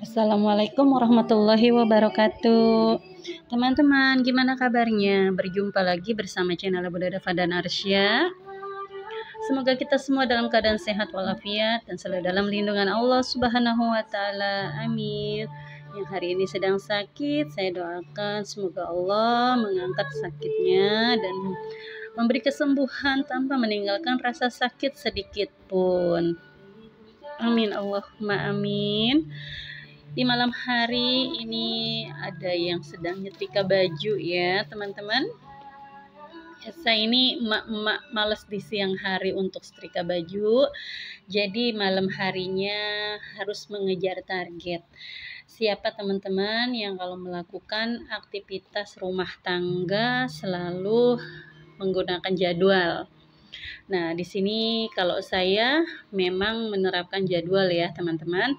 Assalamualaikum warahmatullahi wabarakatuh. Teman-teman, gimana kabarnya? Berjumpa lagi bersama channel Bunda Dafa dan Arsya. Semoga kita semua dalam keadaan sehat walafiat dan selalu dalam lindungan Allah Subhanahu wa taala. Amin. Yang hari ini sedang sakit, saya doakan semoga Allah mengangkat sakitnya dan memberi kesembuhan tanpa meninggalkan rasa sakit sedikit pun. Amin Allahumma amin. Di malam hari ini ada yang sedang nyetrika baju ya teman-teman. Saya ini emak-emak males di siang hari untuk setrika baju, jadi malam harinya harus mengejar target. Siapa teman-teman yang kalau melakukan aktivitas rumah tangga selalu menggunakan jadwal? Nah, di sini kalau saya memang menerapkan jadwal ya, teman-teman.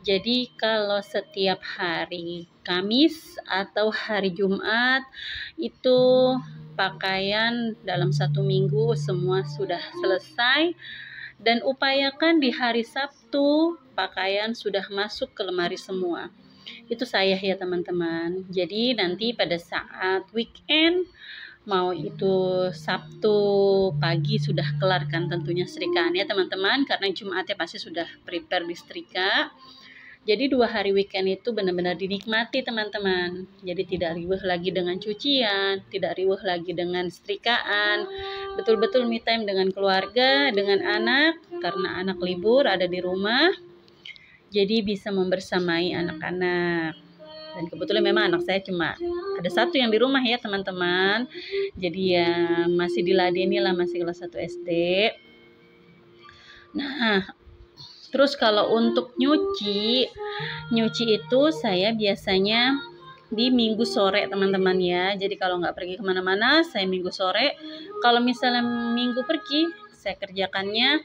Jadi, kalau setiap hari Kamis atau hari Jumat itu pakaian dalam satu minggu semua sudah selesai, dan upayakan di hari Sabtu pakaian sudah masuk ke lemari semua. Itu saya ya, teman-teman. Jadi, nanti pada saat weekend mau itu Sabtu pagi sudah kelar kan tentunya setrikaan ya teman-teman, karena Jumatnya pasti sudah prepare di setrika. Jadi 2 hari weekend itu benar-benar dinikmati teman-teman. Jadi tidak riweuh lagi dengan cucian, tidak riweuh lagi dengan setrikaan. Betul-betul me time dengan keluarga, dengan anak, karena anak libur ada di rumah. Jadi bisa membersamai anak-anak. Dan kebetulan memang anak saya cuma ada satu yang di rumah ya teman-teman. Jadi ya masih diladeni lah, masih kelas 1 SD. Nah, terus kalau untuk nyuci itu saya biasanya di minggu sore teman-teman ya. Jadi kalau nggak pergi kemana-mana, saya minggu sore. Kalau misalnya minggu pergi, saya kerjakannya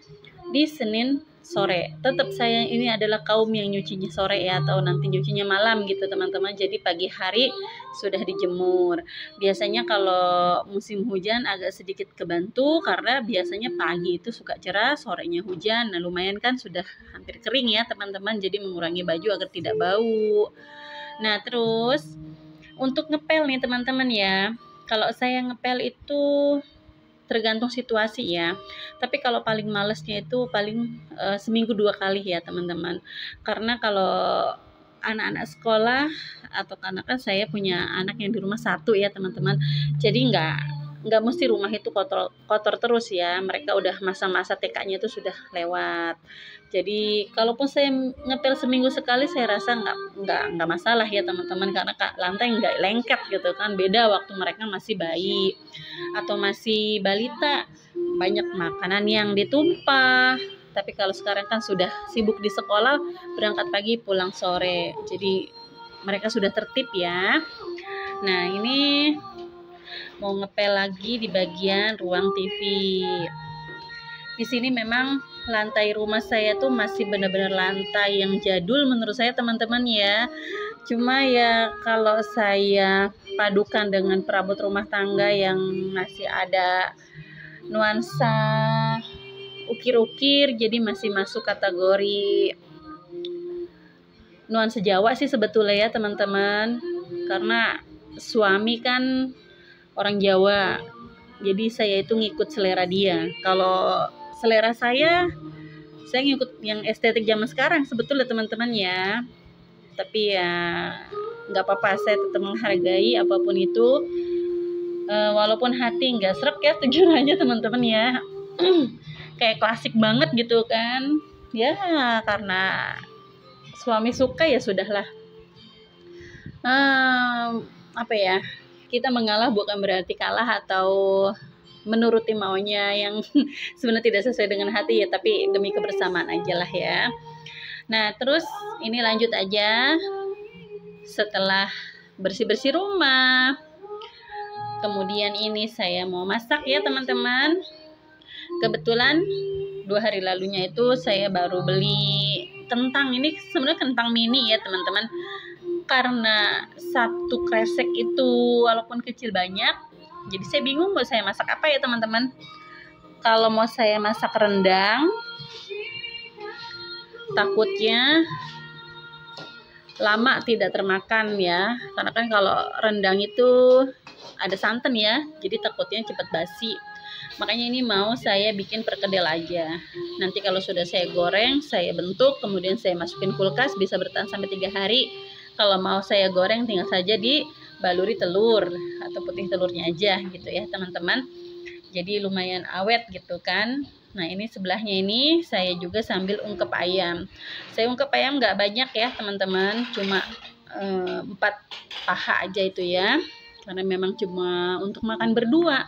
di Senin sore. Tetap saya ini adalah kaum yang nyucinya sore ya, atau nanti nyucinya malam gitu teman-teman. Jadi pagi hari sudah dijemur. Biasanya kalau musim hujan agak sedikit kebantu karena biasanya pagi itu suka cerah, sorenya hujan. Nah, lumayan kan sudah hampir kering ya teman-teman. Jadi mengurangi baju agar tidak bau. Nah, terus untuk ngepel nih teman-teman ya. Kalau saya ngepel itu tergantung situasi ya. Tapi kalau paling malesnya itu paling seminggu 2 kali ya teman-teman. Karena kalau anak-anak sekolah atau kan saya punya anak yang di rumah satu ya teman-teman. Jadi nggak mesti rumah itu kotor terus ya. Mereka udah masa-masa TK-nya itu sudah lewat. Jadi kalaupun saya ngepel seminggu sekali, saya rasa nggak masalah ya teman-teman, karena lantai nggak lengket gitu kan. Beda waktu mereka masih bayi atau masih balita, banyak makanan yang ditumpah. Tapi kalau sekarang kan sudah sibuk di sekolah, berangkat pagi pulang sore, jadi mereka sudah tertib ya. Nah, ini mau ngepel lagi di bagian ruang TV. Di sini memang lantai rumah saya tuh masih benar-benar lantai yang jadul menurut saya teman-teman ya. Cuma ya kalau saya padukan dengan perabot rumah tangga yang masih ada nuansa ukir-ukir, jadi masih masuk kategori nuansa Jawa sih sebetulnya ya teman-teman. Karena suami kan orang Jawa, jadi saya itu ngikut selera dia. Kalau selera saya ngikut yang estetik zaman sekarang sebetulnya teman-teman ya. Tapi ya nggak apa-apa, saya tetap menghargai apapun itu. Walaupun hati nggak srek ya tujuannya teman-teman ya. Kayak klasik banget gitu kan ya, karena suami suka ya sudahlah. Apa ya, kita mengalah bukan berarti kalah atau menuruti maunya yang sebenarnya tidak sesuai dengan hati ya, tapi demi kebersamaan aja lah ya. Nah, terus ini lanjut aja. Setelah bersih-bersih rumah, kemudian ini saya mau masak ya teman-teman. Kebetulan 2 hari lalunya itu saya baru beli kentang. Ini sebenarnya kentang mini ya teman-teman. Karena satu kresek itu walaupun kecil banyak, jadi saya bingung mau saya masak apa ya teman-teman. Kalau mau saya masak rendang, takutnya lama tidak termakan ya, karena kan kalau rendang itu ada santan ya, jadi takutnya cepat basi. Makanya ini mau saya bikin perkedel aja. Nanti kalau sudah saya goreng, saya bentuk, kemudian saya masukin kulkas, bisa bertahan sampai 3 hari. Kalau mau saya goreng, tinggal saja dibaluri telur atau putih telurnya aja gitu ya teman-teman. Jadi lumayan awet gitu kan. Nah ini sebelahnya ini saya juga sambil ungkep ayam. Saya ungkep ayam nggak banyak ya teman-teman, cuma 4 paha aja itu ya, karena memang cuma untuk makan berdua.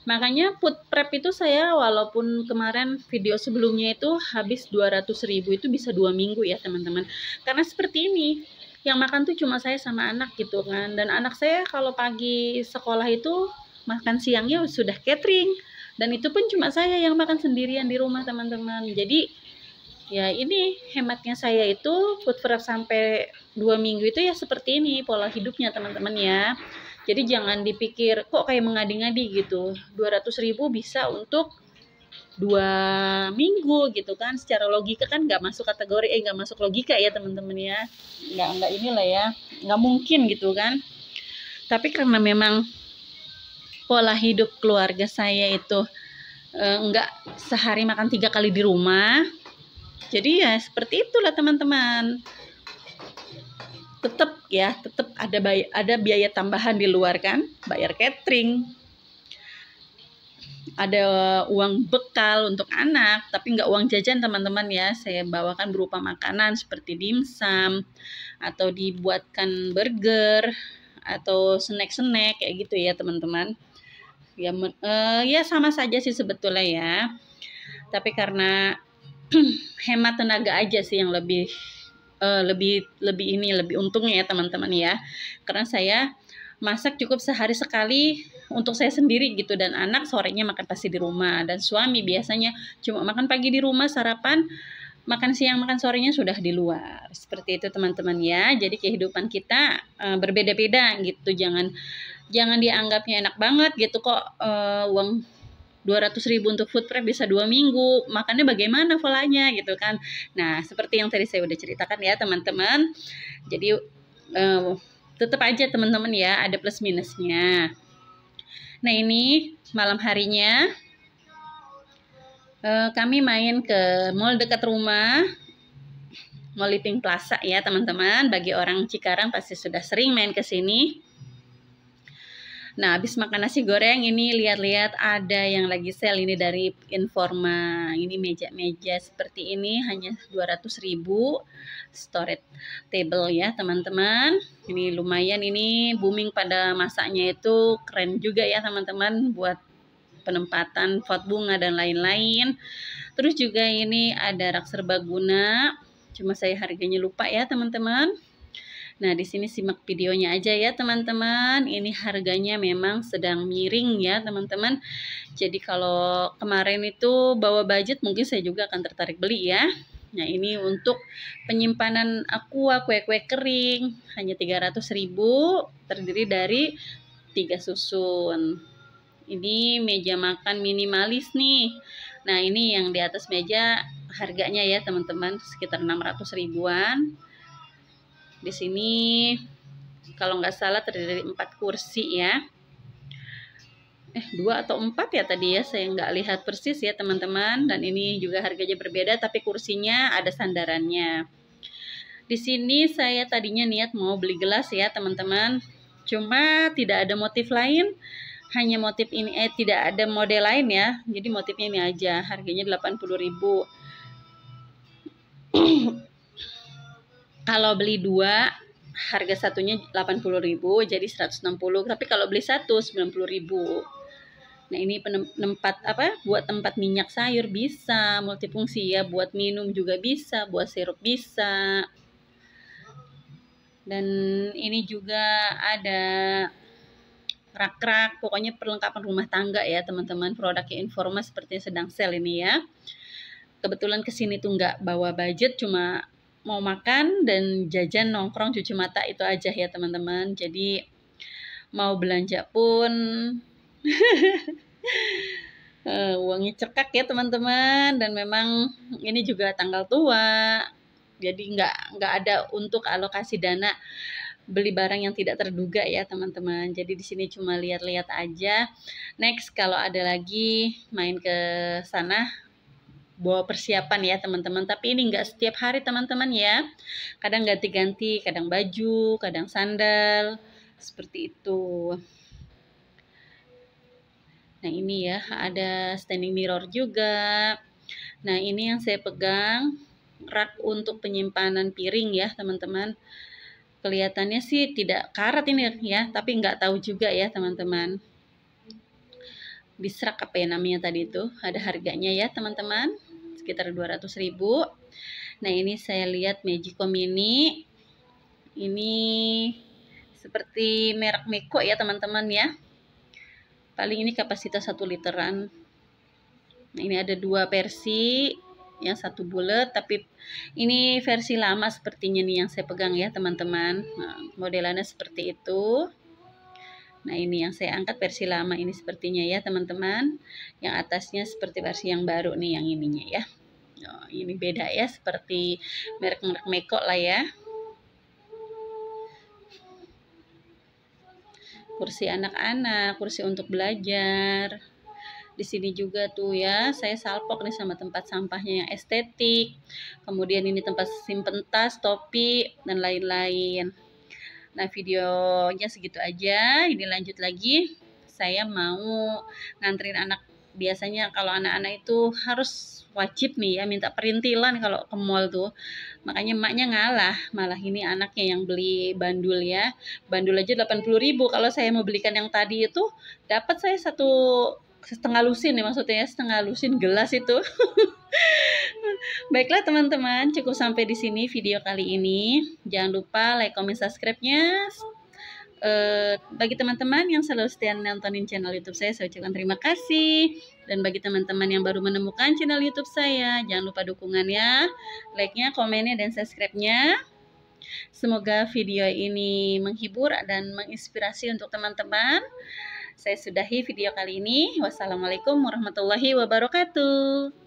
Makanya food prep itu saya, walaupun kemarin video sebelumnya itu habis 200.000, itu bisa 2 minggu ya teman-teman. Karena seperti ini, yang makan tuh cuma saya sama anak gitu kan. Dan anak saya kalau pagi sekolah itu makan siangnya sudah catering. Dan itu pun cuma saya yang makan sendirian di rumah teman-teman. Jadi ya ini hematnya saya itu food prep sampai 2 minggu itu ya seperti ini pola hidupnya teman-teman ya. Jadi jangan dipikir kok kayak mengadi-ngadi gitu. 200.000 bisa untuk 2 minggu gitu kan. Secara logika kan nggak masuk kategori, nggak masuk logika ya teman-teman ya. Nggak inilah ya. Nggak mungkin gitu kan. Tapi karena memang pola hidup keluarga saya itu nggak sehari makan 3 kali di rumah. Jadi ya seperti itulah teman-teman. Tetap ada biaya tambahan di luar kan, bayar catering, ada uang bekal untuk anak, tapi nggak uang jajan teman-teman ya. Saya bawakan berupa makanan seperti dimsum atau dibuatkan burger atau snack-snack kayak gitu ya teman-teman. Ya sama saja sih sebetulnya ya, tapi karena hemat tenaga aja sih yang lebih untungnya ya teman-teman ya, karena saya masak cukup sehari sekali untuk saya sendiri gitu, dan anak sorenya makan pasti di rumah, dan suami biasanya cuma makan pagi di rumah, sarapan, makan siang, makan sorenya sudah di luar. Seperti itu teman-teman ya. Jadi kehidupan kita berbeda-beda gitu, jangan dianggapnya enak banget gitu kok, uang 200.000 untuk food prep bisa 2 minggu, makannya bagaimana polanya gitu kan. Nah seperti yang tadi saya udah ceritakan ya teman-teman. Jadi tetap aja teman-teman ya, ada plus minusnya. Nah ini malam harinya kami main ke mall dekat rumah, Mall Living Plaza ya teman-teman. Bagi orang Cikarang pasti sudah sering main ke sini. Nah, habis makan nasi goreng ini lihat-lihat ada yang lagi sale ini dari Informa. Ini meja-meja seperti ini hanya 200.000, storage table ya, teman-teman. Ini lumayan, ini booming pada masanya, itu keren juga ya, teman-teman, buat penempatan pot bunga dan lain-lain. Terus juga ini ada rak serbaguna. Cuma saya harganya lupa ya, teman-teman. Nah, di sini simak videonya aja ya, teman-teman. Ini harganya memang sedang miring ya, teman-teman. Jadi kalau kemarin itu bawa budget, mungkin saya juga akan tertarik beli ya. Nah, ini untuk penyimpanan aqua, kue-kue kering, hanya 300.000, terdiri dari 3 susun. Ini meja makan minimalis nih. Nah, ini yang di atas meja harganya ya, teman-teman, sekitar 600 ribuan. Di sini kalau nggak salah terdiri dari 4 kursi ya. 2 atau 4 ya tadi ya, saya nggak lihat persis ya teman-teman. Dan ini juga harganya berbeda, tapi kursinya ada sandarannya. Di sini saya tadinya niat mau beli gelas ya teman-teman, cuma tidak ada motif lain, hanya motif ini, tidak ada model lain ya. Jadi motifnya ini aja, harganya 80.000. Kalau beli 2, harga satunya 80.000, jadi 160. Tapi kalau beli 1, 90.000. Nah, ini buat tempat minyak sayur bisa, multifungsi ya, buat minum juga bisa, buat sirup bisa. Dan ini juga ada rak-rak, pokoknya perlengkapan rumah tangga ya, teman-teman. Produknya Informa sepertinya sedang sale ini ya. Kebetulan kesini tuh nggak bawa budget, cuma mau makan dan jajan, nongkrong, cuci mata, itu aja ya teman-teman. Jadi mau belanja pun uangnya cekak ya teman-teman. Dan memang ini juga tanggal tua, Jadi nggak ada untuk alokasi dana beli barang yang tidak terduga ya teman-teman. Jadi di sini cuma lihat-lihat aja. Next kalau ada lagi main ke sana bawa persiapan ya teman-teman. Tapi ini nggak setiap hari teman-teman ya. Kadang ganti-ganti, kadang baju, kadang sandal, seperti itu. Nah ini ya ada standing mirror juga. Nah ini yang saya pegang rak untuk penyimpanan piring ya teman-teman. Kelihatannya sih tidak karat ini ya, tapi nggak tahu juga ya teman-teman. Bisrak apa ya namanya tadi itu, ada harganya ya teman-teman, sekitar 200.000. Nah ini saya lihat Magicom ini seperti merek Meko ya teman-teman ya. Paling ini kapasitas 1 literan. Nah ini ada 2 versi, yang satu bulat, tapi ini versi lama sepertinya nih yang saya pegang ya teman-teman. Nah, modelannya seperti itu. Nah ini yang saya angkat versi lama ini sepertinya ya teman-teman. Yang atasnya seperti versi yang baru nih yang ininya ya. Oh, ini beda ya, seperti merek-merek Meko lah ya. Kursi anak-anak, kursi untuk belajar. Di sini juga tuh ya, saya salpok nih sama tempat sampahnya yang estetik. Kemudian ini tempat simpen tas, topi, dan lain-lain. Nah, videonya segitu aja. Ini lanjut lagi. Saya mau nganterin anak. Biasanya kalau anak-anak itu harus wajib nih ya minta perintilan kalau ke mall tuh. Makanya emaknya ngalah. Malah ini anaknya yang beli bandul ya. Bandul aja 80.000. Kalau saya mau belikan yang tadi itu dapat saya setengah lusin ya, maksudnya setengah lusin gelas itu. Baiklah teman-teman, cukup sampai di sini video kali ini. Jangan lupa like, comment, subscribe-nya. Bagi teman-teman yang selalu setia nontonin channel YouTube saya ucapkan terima kasih. Dan bagi teman-teman yang baru menemukan channel YouTube saya, jangan lupa dukungannya, like-nya, komennya, dan subscribe-nya. Semoga video ini menghibur dan menginspirasi untuk teman-teman. Saya sudahi video kali ini. Wassalamualaikum warahmatullahi wabarakatuh.